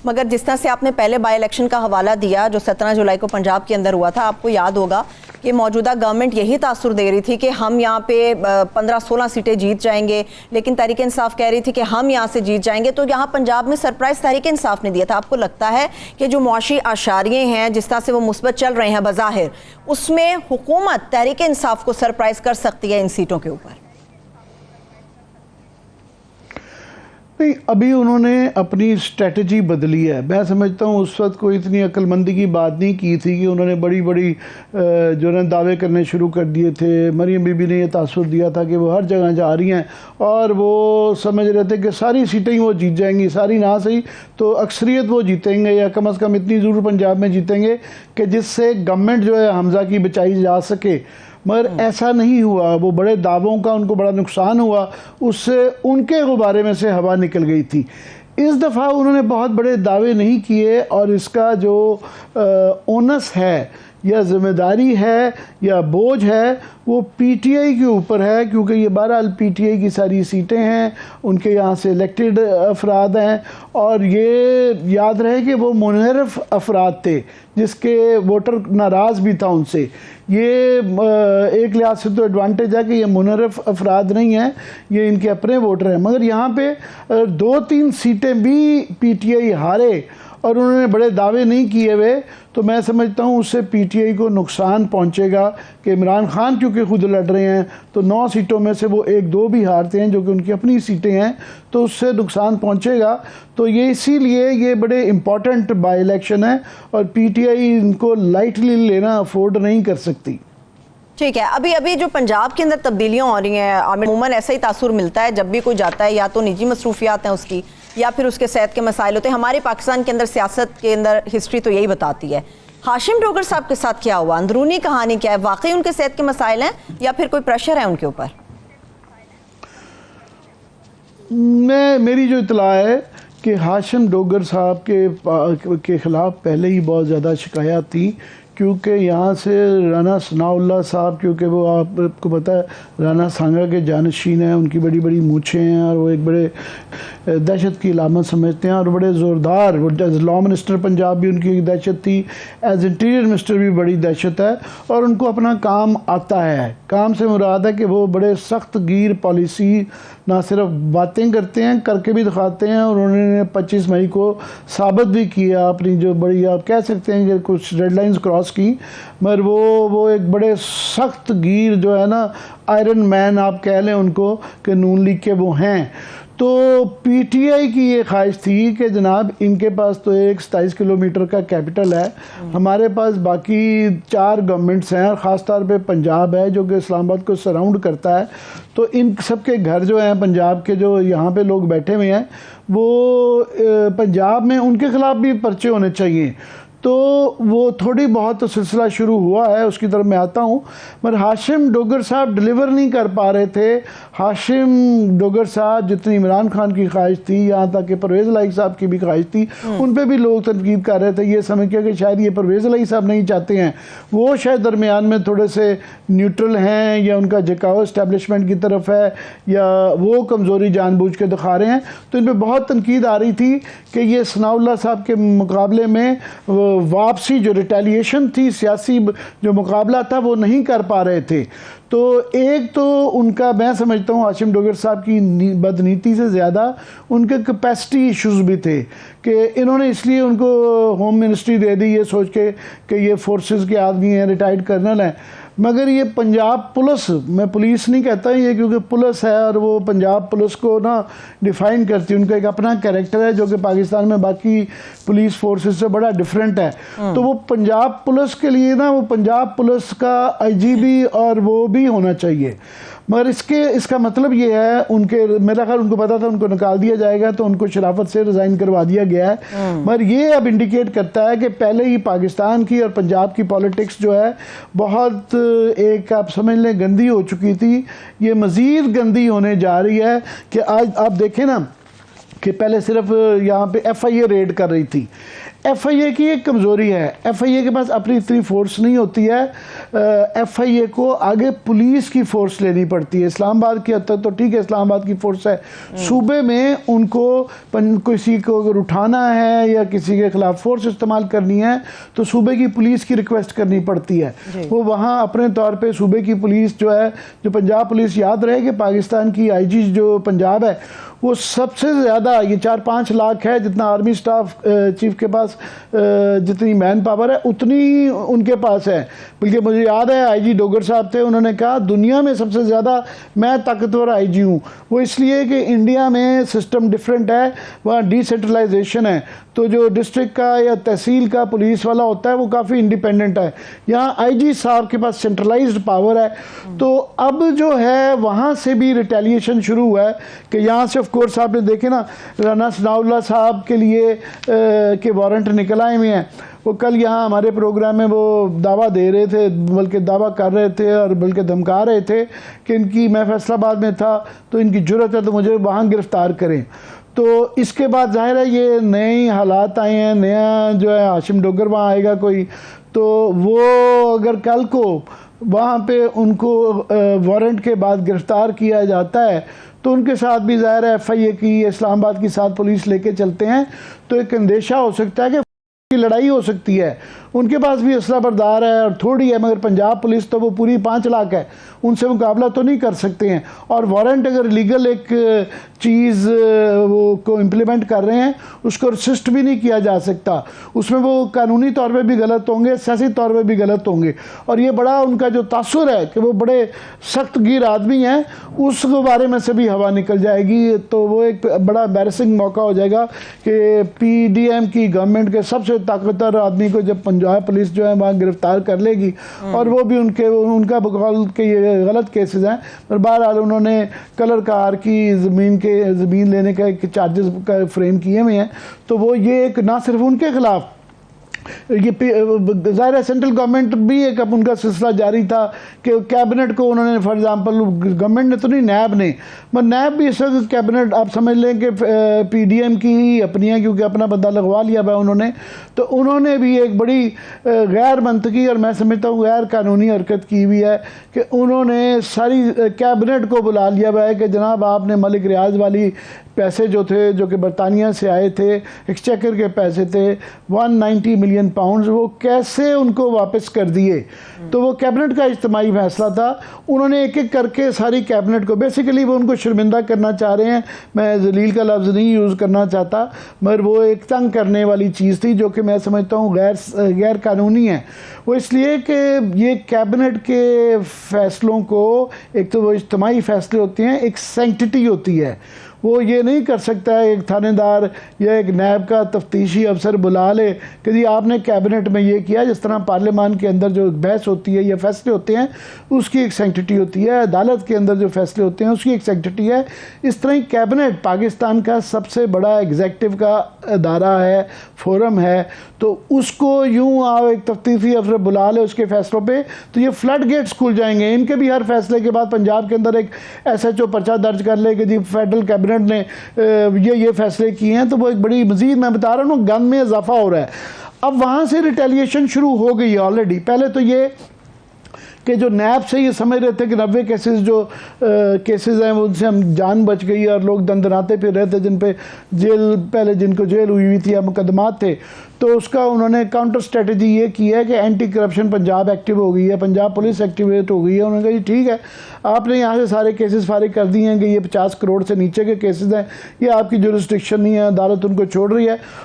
मगर जिस तरह से आपने पहले बाई इलेक्शन का हवाला दिया जो 17 जुलाई को पंजाब के अंदर हुआ था, आपको याद होगा कि मौजूदा गवर्नमेंट यही तासुर दे रही थी कि हम यहाँ पे 15-16 सीटें जीत जाएंगे, लेकिन तहरीक इंसाफ कह रही थी कि हम यहाँ से जीत जाएंगे। तो यहाँ पंजाब में सरप्राइज तहरीक इंसाफ ने दिया था। आपको लगता है कि जो मुआशी आशारिये हैं जिस तरह से वो मुस्बत चल रहे हैं बज़ाहिर, उसमें हुकूमत तहरीक इंसाफ को सरप्राइज कर सकती है इन सीटों के ऊपर? नहीं, अभी उन्होंने अपनी स्ट्रेटजी बदली है। मैं समझता हूँ उस वक्त कोई इतनी अक्लमंदी की बात नहीं की थी कि उन्होंने बड़ी बड़ी जो है दावे करने शुरू कर दिए थे। मरियम बीबी ने यह तासुर दिया था कि वो हर जगह जा रही हैं और वो समझ रहे थे कि सारी सीटें ही वो जीत जाएंगी, सारी ना सही तो अक्सरियत वो जीतेंगे या कम से कम इतनी ज़रूर पंजाब में जीतेंगे कि जिससे गवर्नमेंट जो है हमजा की बचाई जा सके। मगर ऐसा नहीं हुआ। वो बड़े दावों का उनको बड़ा नुकसान हुआ, उससे उनके गुब्बारे में से हवा निकल गई थी। इस दफ़ा उन्होंने बहुत बड़े दावे नहीं किए और इसका जो ओनस है या ज़िम्मेदारी है या बोझ है वो पीटीआई के ऊपर है, क्योंकि ये बहरहाल पीटीआई की सारी सीटें हैं, उनके यहाँ से इलेक्टेड अफराद हैं और ये याद रहे कि वो मुनहरफ अफराद थे जिसके वोटर नाराज़ भी था उनसे। ये एक लिहाज से तो एडवांटेज है कि ये मुनहरफ अफराद नहीं हैं, ये इनके अपने वोटर हैं। मगर यहाँ पे 2-3 सीटें भी पीटीआई हारे और उन्होंने बड़े दावे नहीं किए हुए, तो मैं समझता हूँ उससे पीटीआई को नुकसान पहुँचेगा कि इमरान खान क्योंकि खुद लड़ रहे हैं तो 9 सीटों में से वो 1-2 भी हारते हैं जो कि उनकी अपनी सीटें हैं, तो उससे नुकसान पहुँचेगा। तो ये इसीलिए ये बड़े इम्पॉर्टेंट बाई इलेक्शन है और पीटीआई इनको लाइटली लेना अफोर्ड नहीं कर सकती। ठीक है, अभी जो पंजाब के अंदर तब्दीलियाँ हो रही हैं, अमूमन ऐसा ही तासुर मिलता है जब भी कोई जाता है, या तो निजी मसरूफियात हैं उसकी या फिर उसके सेहत के मसाइल होते हैं। हमारे पाकिस्तान के अंदर सियासत के अंदर हिस्ट्री तो यही बताती है। हाशिम डोगर साहब के साथ क्या हुआ, अंदरूनी कहानी क्या है? वाकई उनके सेहत के मसाइल हैं या फिर कोई प्रेशर है उनके ऊपर? मेरी जो इतला है कि हाशिम डोगर साहब के ख़िलाफ़ पहले ही बहुत ज़्यादा शिकायत थी, क्योंकि यहाँ से राना सनाउल्लाह साहब, क्योंकि वो आपको पता है राना सांगा के जानशीन हैं, उनकी बड़ी बड़ी मूछें हैं और वो एक बड़े दहशत की अलामत समझते हैं और बड़े ज़ोरदार, वो एज लॉ मिनिस्टर पंजाब भी उनकी एक दहशत थी, एज इंटीरियर मिनिस्टर भी बड़ी दहशत है और उनको अपना काम आता है। काम से मुराद है कि वो बड़े सख्त गिर पॉलिसी ना सिर्फ बातें करते हैं, करके भी दिखाते हैं और उन्होंने 25 मई को साबित भी किया अपनी जो बड़ी, आप कह सकते हैं कि कुछ रेडलाइंस क्रॉस की, मगर वो एक बड़े सख्त गिर जो है ना, आयरन मैन आप कह लें उनको, कि नून लीग के वो हैं। तो पीटीआई की ये ख्वाहिश थी कि जनाब इनके पास तो एक 27 किलोमीटर का कैपिटल है, हमारे पास बाकी 4 गवर्नमेंट्स हैं, ख़ास तौर पे पंजाब है जो कि इस्लामाबाद को सराउंड करता है, तो इन सब के घर जो हैं पंजाब के, जो यहाँ पे लोग बैठे हुए हैं, वो पंजाब में उनके ख़िलाफ़ भी पर्चे होने चाहिए। तो वो थोड़ी बहुत तो सिलसिला शुरू हुआ है, उसकी तरफ मैं आता हूँ। मगर हाशिम डोगर साहब डिलीवर नहीं कर पा रहे थे। हाशिम डोगर साहब जितनी इमरान खान की ख्वाहिश थी, यहाँ तक कि परवेज़ इलाही साहब की भी ख्वाहिश थी, उन पर भी लोग तनकीद कर रहे थे, ये समझ के कि शायद ये परवेज़ इलाही साहब नहीं चाहते हैं, वो शायद दरमियान में थोड़े से न्यूट्रल हैं या उनका झुकाव इस्टेब्लिशमेंट की तरफ है या वो कमज़ोरी जानबूझ के दिखा रहे हैं। तो इन पर बहुत तनकीद आ रही थी कि ये सनाउल्लाह साहब के मुकाबले में वापसी, जो रिटेलिएशन थी, सियासी जो मुकाबला था, वो नहीं कर पा रहे थे। तो एक तो उनका, मैं समझता हूँ हाशिम डोगर साहब की बदनीति से ज़्यादा उनके कैपेसिटी इश्यूज भी थे कि इन्होंने इसलिए उनको होम मिनिस्ट्री दे दी ये सोच के कि ये फोर्सेस के आदमी हैं, रिटायर्ड कर्नल हैं। मगर ये पंजाब पुलिस, मैं पुलिस नहीं कहता ये, क्योंकि पुलिस है और वो पंजाब पुलिस को ना डिफ़ाइन करती है, उनका एक अपना कैरेक्टर है जो कि पाकिस्तान में बाकी पुलिस फोर्सेस से बड़ा डिफरेंट है। तो वो पंजाब पुलिस के लिए ना, वो पंजाब पुलिस का आईजीबी और वो भी होना चाहिए। मगर इसका मतलब ये है, उनके, मेरा ख्याल उनको पता था उनको निकाल दिया जाएगा तो उनको शराफत से रिज़ाइन करवा दिया गया है। मगर ये अब इंडिकेट करता है कि पहले ही पाकिस्तान की और पंजाब की पॉलिटिक्स जो है बहुत एक, आप समझ लें, गंदी हो चुकी थी, ये मज़ीद गंदी होने जा रही है। कि आज आप देखें ना कि पहले सिर्फ यहाँ पे FIA रेड कर रही थी, FIA की एक कमज़ोरी है, FIA के पास अपनी इतनी फोर्स नहीं होती है। FIA को आगे पुलिस की फोर्स लेनी पड़ती है। इस्लामाबाद की हद तक तो ठीक है, इस्लामाबाद की फोर्स है, सूबे में उनको किसी को अगर उठाना है या किसी के खिलाफ फोर्स इस्तेमाल करनी है तो सूबे की पुलिस की रिक्वेस्ट करनी पड़ती है। वो वहाँ अपने तौर पे सूबे की पुलिस जो है, जो पंजाब पुलिस, याद रहे कि पाकिस्तान की IG जो पंजाब है वो सबसे ज़्यादा, ये 4-5 लाख है जितना आर्मी स्टाफ चीफ के पास जितनी मैन पावर है उतनी उनके पास है। बल्कि मुझे याद है IG डोगर साहब थे, उन्होंने कहा दुनिया में सबसे ज़्यादा मैं ताकतवर IG हूँ। वो इसलिए कि इंडिया में सिस्टम डिफरेंट है, वहाँ डिसेंट्रलाइजेशन है, तो जो डिस्ट्रिक्ट का या तहसील का पुलिस वाला होता है वो काफ़ी इंडिपेंडेंट है। यहाँ IG साहब के पास सेंट्रलाइज्ड पावर है। तो अब जो है वहाँ से भी रिटेलिएशन शुरू हुआ है कि यहाँ से कोर्स आपने देखे ना, राना सनाउल्लाह साहब के लिए के वारंट निकल आए हुए हैं। वो कल यहाँ हमारे प्रोग्राम में वो दावा दे रहे थे, बल्कि दावा कर रहे थे और बल्कि धमका रहे थे कि इनकी, मैं फैसलाबाद में था तो इनकी जुर्रत है तो मुझे वहाँ गिरफ्तार करें। तो इसके बाद जाहिर है ये नए हालात आए हैं, नया जो है हाशिम डोगर वहाँ आएगा कोई, तो वो अगर कल को वहाँ पे उनको वारंट के बाद गिरफ्तार किया जाता है तो उनके साथ भी ज़ाहिर है FIA की, इस्लामाबाद की साथ पुलिस लेके चलते हैं तो एक अंदेशा हो सकता है कि लड़ाई हो सकती है। उनके पास भी असला बरदार है और थोड़ी है, मगर पंजाब पुलिस तो वो पूरी 5 लाख है, उनसे मुकाबला तो नहीं कर सकते हैं। और वारंट अगर लीगल एक चीज़ वो को इम्प्लीमेंट कर रहे हैं उसको रसिस्ट भी नहीं किया जा सकता, उसमें वो कानूनी तौर पे भी गलत होंगे, सियासी तौर पे भी गलत होंगे। और ये बड़ा उनका जो तासुर है कि वो बड़े सख्त गिर आदमी हैं, उस बारे में से भी हवा निकल जाएगी। तो वो एक बड़ा एम्बैरेसिंग मौका हो जाएगा कि PDM की गवर्नमेंट के सबसे ताकतवर आदमी को जब पंजाब पुलिस जो है वहाँ गिरफ्तार कर लेगी, और वो भी उनका बकौल के ये गलत केसेस हैं, पर बहरहाल उन्होंने कलर कार की ज़मीन लेने का एक चार्जेस का फ्रेम किए हुए हैं। तो वो ये एक ना सिर्फ उनके खिलाफ, ये ज़ाहिर है सेंट्रल गवर्नमेंट भी एक अब उनका सिलसिला जारी था कि कैबिनेट को उन्होंने, फॉर एग्जांपल गवर्नमेंट ने तो नहीं, नैब ने, मगर नैब भी इस वक्त कैबिनेट आप समझ लें कि PDM की ही अपनी है, क्योंकि अपना बंदा लगवा लिया है उन्होंने। तो उन्होंने भी एक बड़ी गैर मंतकी और मैं समझता हूँ गैर कानूनी हरकत की हुई है कि उन्होंने सारी कैबिनेट को बुला लिया हुआ है कि जनाब आपने मलिक रियाज वाली पैसे जो थे, जो कि बरतानिया से आए थे, एक्सचेकर के पैसे थे 190 मिलियन पाउंड, वो कैसे उनको वापस कर दिए। तो वो कैबिनेट का इज्तिमाई फैसला था। उन्होंने एक एक करके सारी कैबिनेट को, बेसिकली वो उनको शर्मिंदा करना चाह रहे हैं, मैं जलील का लफ्ज़ नहीं यूज़ करना चाहता, मगर वो एक तंग करने वाली चीज़ थी जो कि मैं समझता हूँ गैर कानूनी है। वो इसलिए कि ये कैबिनेट के फ़ैसलों को, एक तो वो इज्तिमाई फ़ैसले होते हैं, एक सैंक्टिटी होती है, वो ये नहीं कर सकता है एक थानेदार या एक नैब का तफ्तीशी अफसर बुला ले कि जी आपने कैबिनेट में ये किया। जिस तरह पार्लियामान के अंदर जो बहस होती है या फैसले होते हैं उसकी एक सैंक्टिटी होती है, अदालत के अंदर जो फैसले होते हैं उसकी एक सैंक्टिटी है। इस तरह ही कैबिनेट पाकिस्तान का सबसे बड़ा एग्जेक्टिव का अदारा है, फोरम है, तो उसको यूँ आप एक तफ्तीशी अफसर बुला ले उसके फैसलों पर, तो ये फ्लड गेट्स खुल जाएंगे। इनके भी हर फैसले के बाद पंजाब के अंदर एक SHO पर्चा दर्ज कर ले कि जी फेडरल कैबिनेट ने ये फैसले किए हैं, तो वो एक बड़ी मजीद, मैं बता रहा हूँ, गन में इजाफा हो रहा है। अब वहाँ से रिटेलिएशन शुरू हो गई है ऑलरेडी। पहले तो ये कि जो नैब से ये समझ रहे थे कि 90 केसेस जो केसेस हैं उनसे हम जान बच गई और लोग दंदनाते फिर रहे थे, जिन पे जेल, पहले जिनको जेल हुई थी या मुकदमात थे, तो उसका उन्होंने काउंटर स्ट्रेटजी ये की है कि एंटी करप्शन पंजाब एक्टिव हो गई है, पंजाब पुलिस एक्टिवेट हो गई है। उन्होंने कहा जी ठीक है, आपने यहाँ से सारे केसेस फारिग कर दिए हैं कि ये 50 करोड़ से नीचे के केसेस हैं, ये आपकी जुरिस्डिक्शन नहीं है, अदालत उनको छोड़ रही है।